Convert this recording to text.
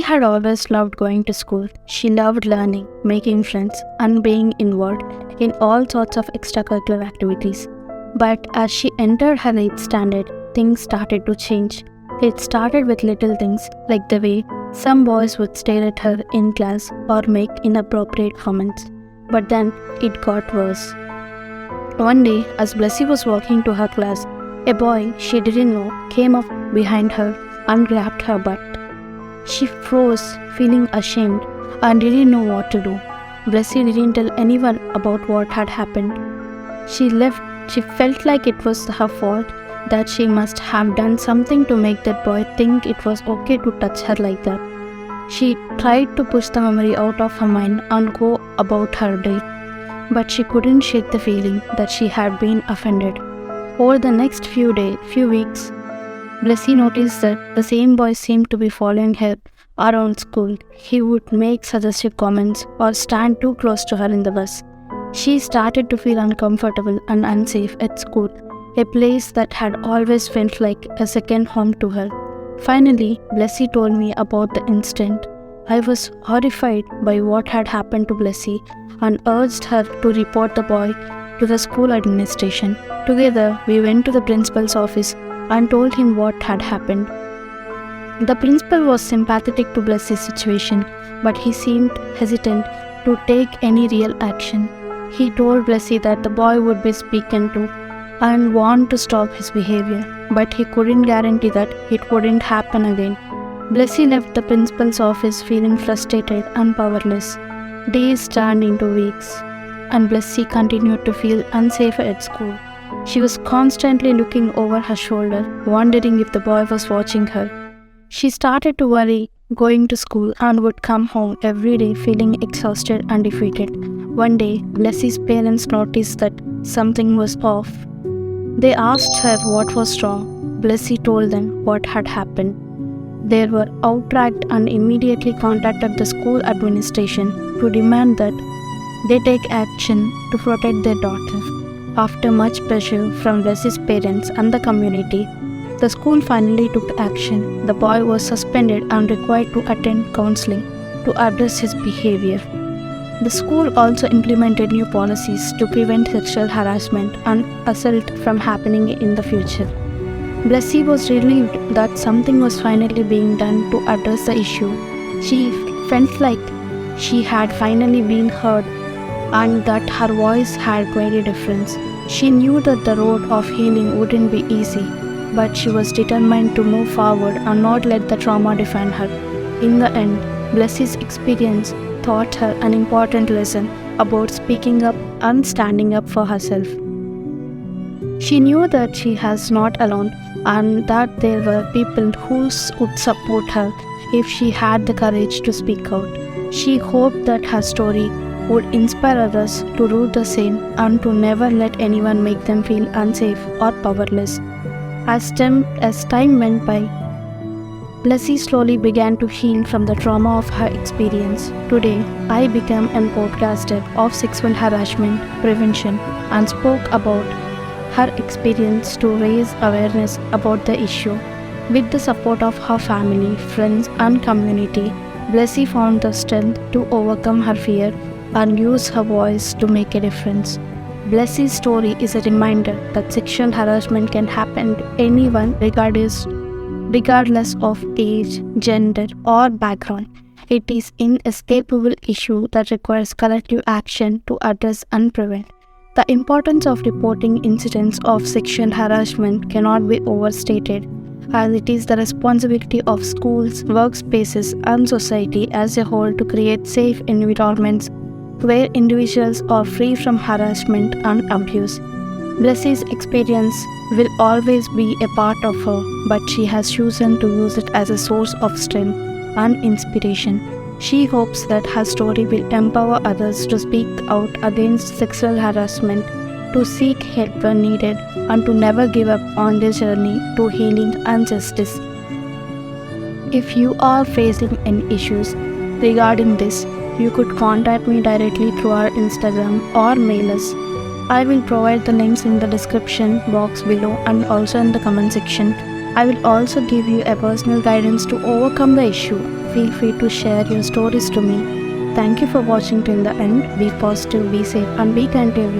had always loved going to school. She loved learning, making friends, and being involved in all sorts of extracurricular activities. But as she entered her 8th standard, things started to change. It started with little things like the way some boys would stare at her in class or make inappropriate comments. But then it got worse. One day, as Blessy was walking to her class, a boy she didn't know came up behind her and grabbed her butt. She froze, feeling ashamed, and didn't know what to do. Blessy didn't tell anyone about what had happened. She felt like it was her fault, that she must have done something to make that boy think it was okay to touch her like that. She tried to push the memory out of her mind and go about her day, but she couldn't shake the feeling that she had been offended. Over the next few weeks, Blessy noticed that the same boy seemed to be following her around school. He would make suggestive comments or stand too close to her in the bus. She started to feel uncomfortable and unsafe at school, a place that had always felt like a second home to her. Finally, Blessy told me about the incident. I was horrified by what had happened to Blessy and urged her to report the boy to the school administration. Together, we went to the principal's office and told him what had happened. The principal was sympathetic to Blessy's situation, but he seemed hesitant to take any real action. He told Blessy that the boy would be spoken to and warned to stop his behavior, but he couldn't guarantee that it wouldn't happen again. Blessy left the principal's office feeling frustrated and powerless. Days turned into weeks, and Blessy continued to feel unsafe at school. She was constantly looking over her shoulder, wondering if the boy was watching her. She started to worry going to school and would come home every day feeling exhausted and defeated. One day, Blessy's parents noticed that something was off. They asked her what was wrong. Blessy told them what had happened. They were outraged and immediately contacted the school administration to demand that they take action to protect their daughter. After much pressure from Blessy's parents and the community, the school finally took action. The boy was suspended and required to attend counseling to address his behavior. The school also implemented new policies to prevent sexual harassment and assault from happening in the future. Blessy was relieved that something was finally being done to address the issue. She felt like she had finally been heard and that her voice had made a difference. She knew that the road of healing wouldn't be easy, but she was determined to move forward and not let the trauma define her. In the end, Blessy's experience taught her an important lesson about speaking up and standing up for herself. She knew that she was not alone and that there were people who would support her if she had the courage to speak out. She hoped that her story would inspire others to do the same and to never let anyone make them feel unsafe or powerless. As time went by, Blessy slowly began to heal from the trauma of her experience. Today, I became a podcaster of sexual harassment prevention and spoke about her experience to raise awareness about the issue. With the support of her family, friends, and community, Blessy found the strength to overcome her fear and use her voice to make a difference. Blessy's story is a reminder that sexual harassment can happen to anyone regardless of age, gender, or background. It is an inescapable issue that requires collective action to address and prevent. The importance of reporting incidents of sexual harassment cannot be overstated, as it is the responsibility of schools, workspaces, and society as a whole to create safe environments where individuals are free from harassment and abuse. Blessy's experience will always be a part of her, but she has chosen to use it as a source of strength and inspiration. She hopes that her story will empower others to speak out against sexual harassment, to seek help when needed, and to never give up on their journey to healing and justice. If you are facing any issues regarding this, you could contact me directly through our Instagram or mail us. I will provide the links in the description box below and also in the comment section. I will also give you a personal guidance to overcome the issue. Feel free to share your stories to me. Thank you for watching till the end. Be positive, be safe, and be kind to everyone.